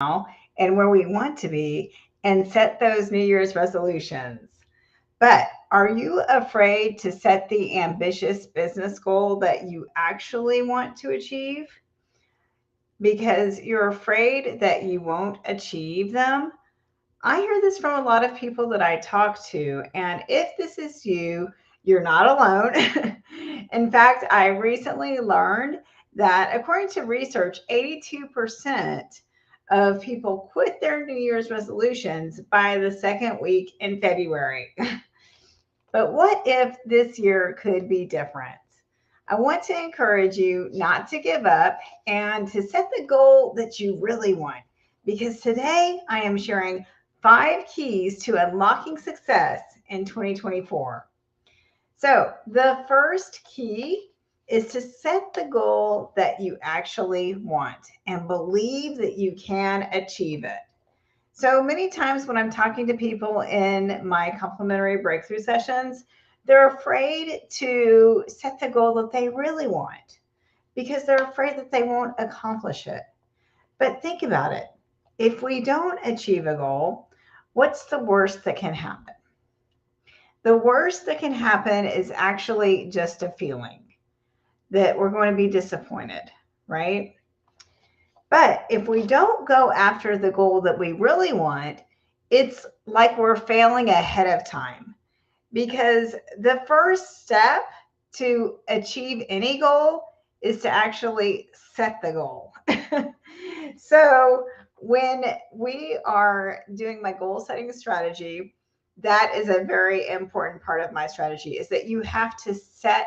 now and where we want to be and set those New Year's resolutions. But are you afraid to set the ambitious business goal that you actually want to achieve because you're afraid that you won't achieve them? I hear this from a lot of people that I talk to. And if this is you, you're not alone. In fact, I recently learned that according to research, 82% of people quit their New Year's resolutions by the second week in February. But what if this year could be different? I want to encourage you not to give up and to set the goal that you really want. Because today I am sharing 5 keys to unlocking success in 2024. So, the first key is to set the goal that you actually want and believe that you can achieve it. So many times when I'm talking to people in my complimentary breakthrough sessions, they're afraid to set the goal that they really want because they're afraid that they won't accomplish it. But think about it. If we don't achieve a goal, what's the worst that can happen? The worst that can happen is actually just a feeling that we're going to be disappointed, right? But if we don't go after the goal that we really want, it's like we're failing ahead of time because the first step to achieve any goal is to actually set the goal. So when we are doing my goal setting strategy, that is a very important part of my strategy is that you have to set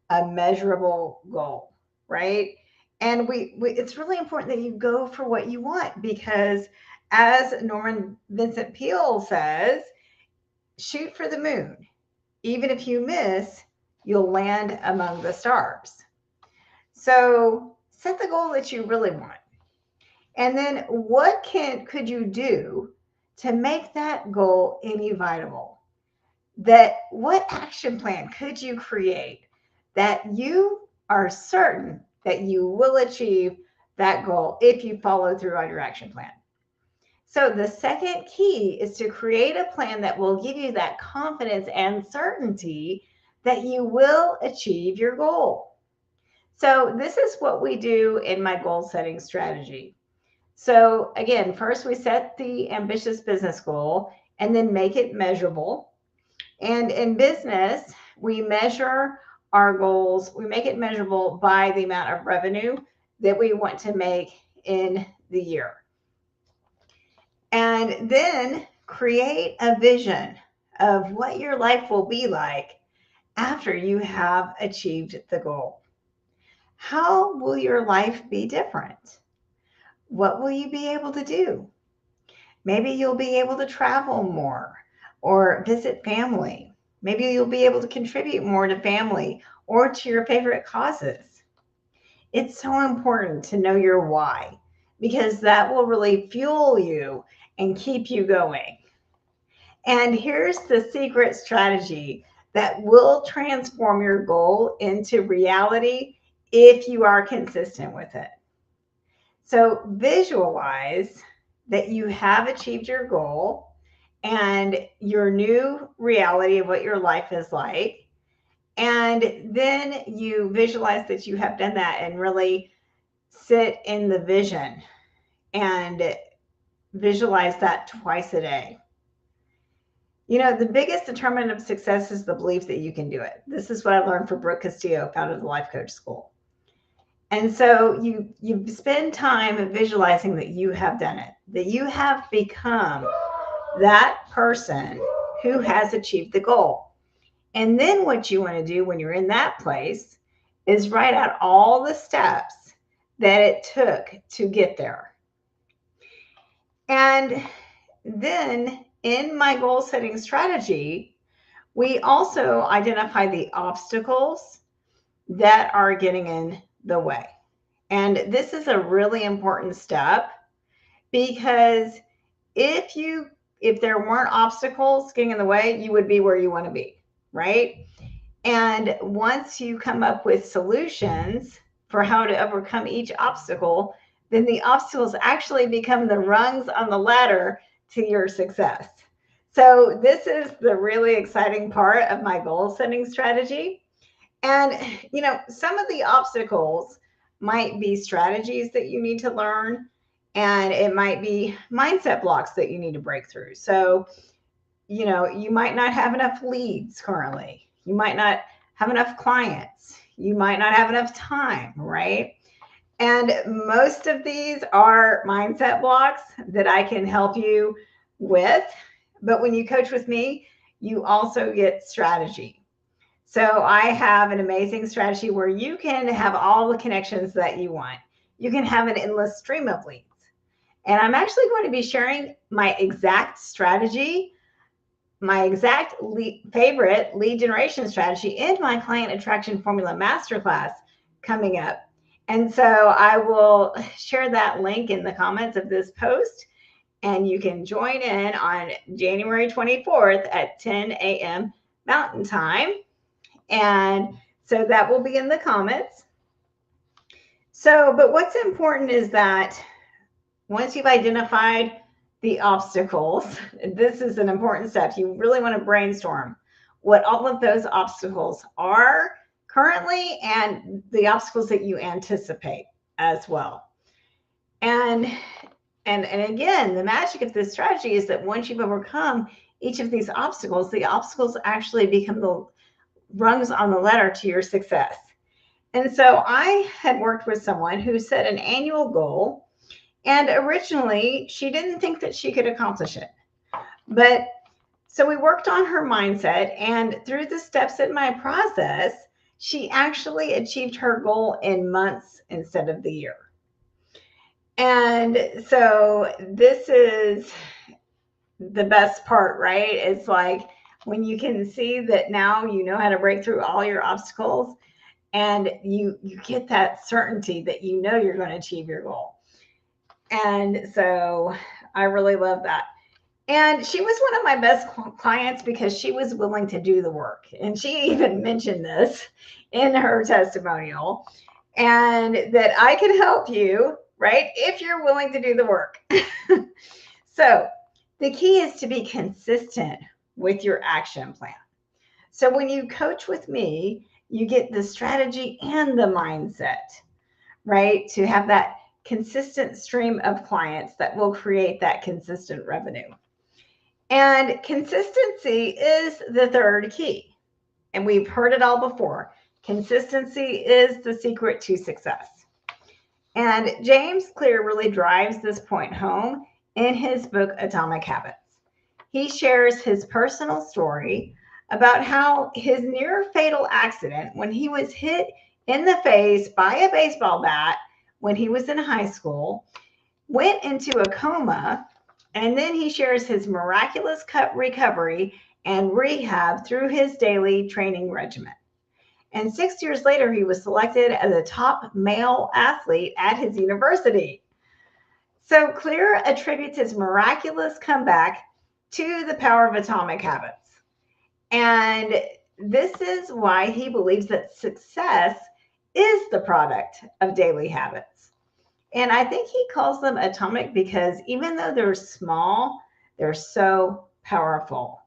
a measurable goal, right? And we it's really important that you go for what you want because as Norman Vincent Peale says, shoot for the moon. Even if you miss, you'll land among the stars. So set the goal that you really want. And then what can could you do to make that goal inevitable? That what action plan could you create that you are certain that you will achieve that goal if you follow through on your action plan? So the second key is to create a plan that will give you that confidence and certainty that you will achieve your goal. So this is what we do in my goal setting strategy. So again, first we set the ambitious business goal and then make it measurable. And in business, we measure our goals, we make it measurable by the amount of revenue that we want to make in the year. And then create a vision of what your life will be like after you have achieved the goal. How will your life be different? What will you be able to do? Maybe you'll be able to travel more or visit family. Maybe you'll be able to contribute more to family or to your favorite causes. It's so important to know your why because that will really fuel you and keep you going. And here's the secret strategy that will transform your goal into reality if you are consistent with it. So visualize that you have achieved your goal and your new reality of what your life is like. And then you visualize that you have done that and really sit in the vision and visualize that twice a day. You know, the biggest determinant of success is the belief that you can do it. This is what I learned from Brooke Castillo, founder of the Life Coach School. And so you spend time visualizing that you have done it, that you have become that person who has achieved the goal. And then what you want to do when you're in that place is write out all the steps that it took to get there. And then in my goal setting strategy, we also identify the obstacles that are getting in the way. And this is a really important step because if there weren't obstacles getting in the way, you would be where you want to be, right? And once you come up with solutions for how to overcome each obstacle, then the obstacles actually become the rungs on the ladder to your success. So, this is the really exciting part of my goal setting strategy. And, some of the obstacles might be strategies that you need to learn, and it might be mindset blocks that you need to break through. So, you might not have enough leads currently. You might not have enough clients. You might not have enough time, right? And most of these are mindset blocks that I can help you with. But when you coach with me, you also get strategy. So I have an amazing strategy where you can have all the connections that you want. You can have an endless stream of leads. And I'm actually going to be sharing my exact strategy, my exact favorite lead generation strategy in my client attraction formula masterclass coming up. And so I will share that link in the comments of this post, and you can join in on January 24th at 10 a.m. Mountain Time. And so that will be in the comments. So, but what's important is that once you've identified the obstacles, this is an important step. You really want to brainstorm what all of those obstacles are currently and the obstacles that you anticipate as well. And again, the magic of this strategy is that once you've overcome each of these obstacles, the obstacles actually become the rungs on the ladder to your success. And so I had worked with someone who set an annual goal, and originally she didn't think that she could accomplish it. But so we worked on her mindset, and through the steps in my process, she actually achieved her goal in months instead of the year. And so this is the best part, right? It's like when you can see that now you know how to break through all your obstacles, and you get that certainty that you know you're going to achieve your goal. And so I really love that. And she was one of my best clients because she was willing to do the work. And she even mentioned this in her testimonial, and that I can help you, right? If you're willing to do the work. So the key is to be consistent with your action plan. So when you coach with me, you get the strategy and the mindset, right? To have that consistent stream of clients that will create that consistent revenue. And consistency is the third key. And we've heard it all before. Consistency is the secret to success. And James Clear really drives this point home in his book, Atomic Habits. He shares his personal story about how his near fatal accident when he was hit in the face by a baseball bat when he was in high school, went into a coma, and then he shares his miraculous recovery and rehab through his daily training regimen. And 6 years later, he was selected as a top male athlete at his university. So Clear attributes his miraculous comeback to the power of atomic habits. And this is why he believes that success is the product of daily habits. And I think he calls them atomic because even though they're small, they're so powerful.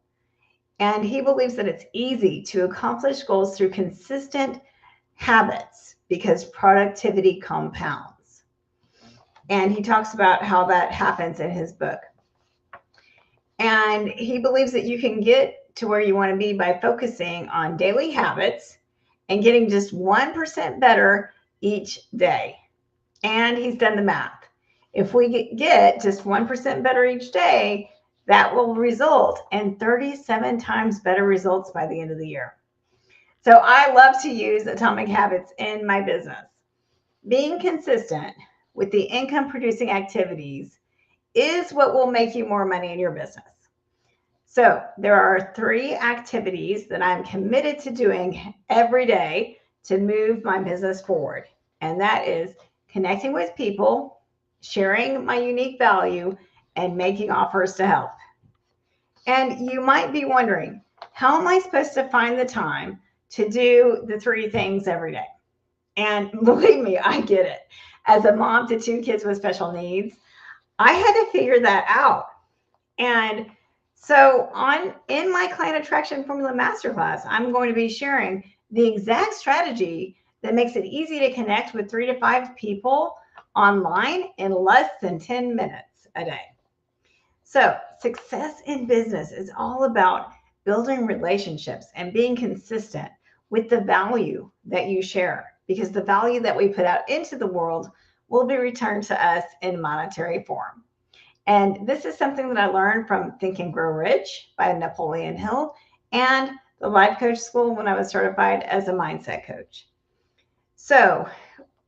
And he believes that it's easy to accomplish goals through consistent habits because productivity compounds. And he talks about how that happens in his book. And he believes that you can get to where you want to be by focusing on daily habits and getting just 1% better each day. And he's done the math. If we get just 1% better each day, that will result in 37 times better results by the end of the year. So I love to use atomic habits in my business. Being consistent with the income producing activities is what will make you more money in your business. So there are 3 activities that I'm committed to doing every day to move my business forward. And that is connecting with people, sharing my unique value, and making offers to help. And you might be wondering, how am I supposed to find the time to do the 3 things every day? And believe me, I get it. as a mom to two kids with special needs, I had to figure that out. And so on in my client attraction formula masterclass, I'm going to be sharing the exact strategy that makes it easy to connect with 3 to 5 people online in less than 10 minutes a day. So, success in business is all about building relationships and being consistent with the value that you share, because the value that we put out into the world will be returned to us in monetary form. And this is something that I learned from Think and Grow Rich by Napoleon Hill and the Life Coach School when I was certified as a mindset coach. So,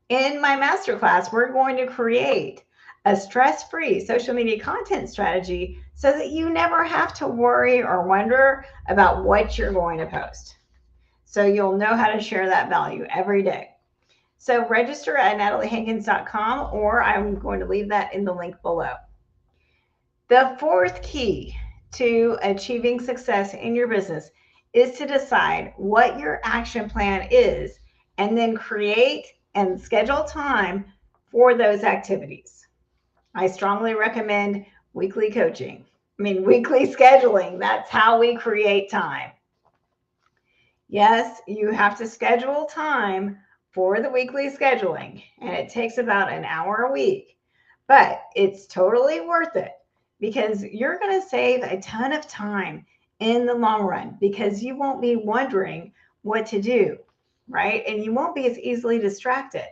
in my masterclass, we're going to create a stress-free social media content strategy so that you never have to worry or wonder about what you're going to post. So you'll know how to share that value every day. So register at nataliehankins.com, or I'm going to leave that in the link below. The fourth key to achieving success in your business is to decide what your action plan is and then create and schedule time for those activities. I strongly recommend weekly coaching. Weekly scheduling. That's how we create time. Yes, you have to schedule time for the weekly scheduling, and it takes about an hour a week, but it's totally worth it because you're going to save a ton of time in the long run because you won't be wondering what to do, right? And you won't be as easily distracted.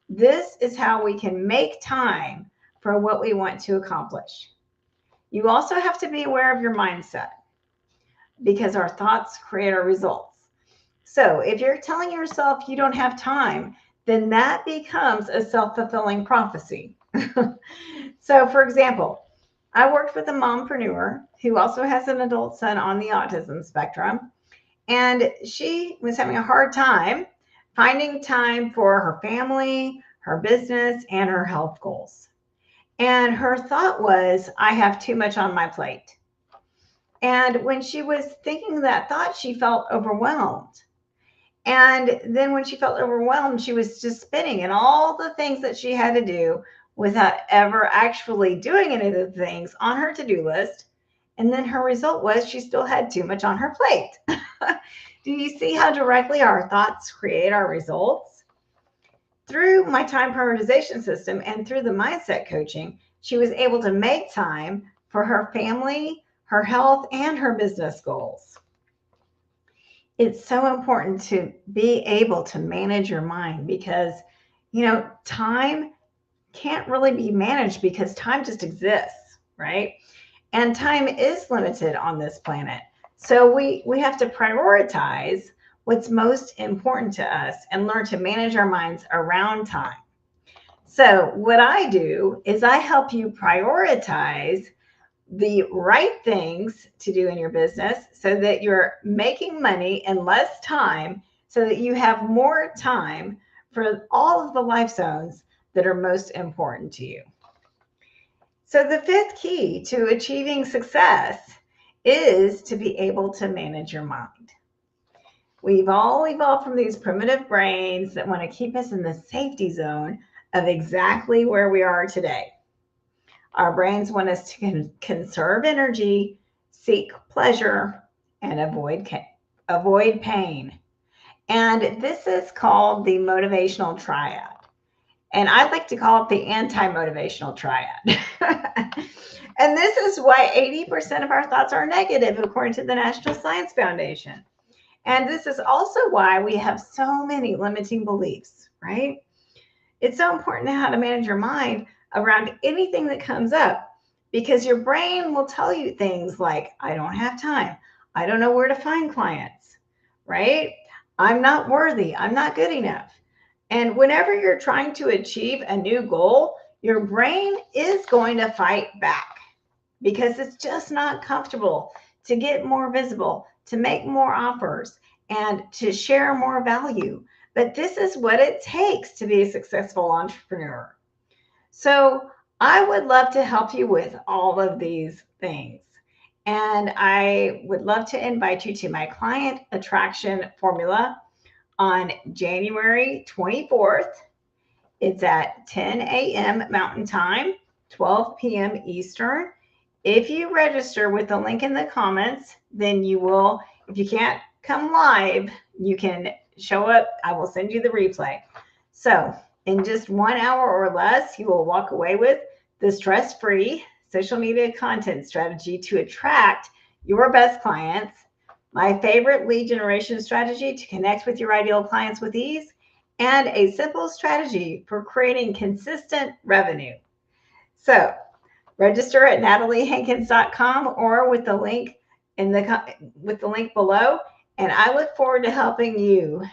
This is how we can make time for what we want to accomplish. You also have to be aware of your mindset because our thoughts create our results. So if you're telling yourself you don't have time, then that becomes a self-fulfilling prophecy. So for example, I worked with a mompreneur who also has an adult son on the autism spectrum, and she was having a hard time finding time for her family, her business, and her health goals. And her thought was, I have too much on my plate. And when she was thinking that thought, she felt overwhelmed. And then when she felt overwhelmed, she was just spinning and all the things that she had to do without ever actually doing any of the things on her to-do list. And then her result was she still had too much on her plate. Do you see how directly our thoughts create our results? Through my time prioritization system and through the mindset coaching, she was able to make time for her family, her health, and her business goals. It's so important to be able to manage your mind because, time can't really be managed because time just exists, right? And time is limited on this planet. So we have to prioritize what's most important to us and learn to manage our minds around time. So what I do is I help you prioritize the right things to do in your business so that you're making money in less time so that you have more time for all of the life zones that are most important to you. So the fifth key to achieving success is to be able to manage your mind. We've all evolved from these primitive brains that want to keep us in the safety zone of exactly where we are today. Our brains want us to conserve energy, seek pleasure, and avoid pain. And this is called the motivational triad. And I like to call it the anti-motivational triad. And this is why 80% of our thoughts are negative, according to the National Science Foundation. And this is also why we have so many limiting beliefs, right? It's so important to know how to manage your mind around anything that comes up because your brain will tell you things like, I don't have time. I don't know where to find clients, right? I'm not worthy. I'm not good enough. And whenever you're trying to achieve a new goal, your brain is going to fight back because it's just not comfortable to get more visible, to make more offers, and to share more value. But this is what it takes to be a successful entrepreneur. So I would love to help you with all of these things. And I would love to invite you to my client attraction formula on January 24th. It's at 10 a.m. Mountain Time, 12 p.m. Eastern. If you register with the link in the comments, then you will, if you can't come live, you can show up. I will send you the replay. So, in just 1 hour or less, you will walk away with the stress-free social media content strategy to attract your best clients, my favorite lead generation strategy to connect with your ideal clients with ease, and a simple strategy for creating consistent revenue. So, register at nataliehankins.com or with the link below, and I look forward to helping you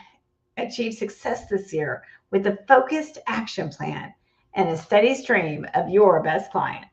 achieve success this year with a focused action plan and a steady stream of your best clients.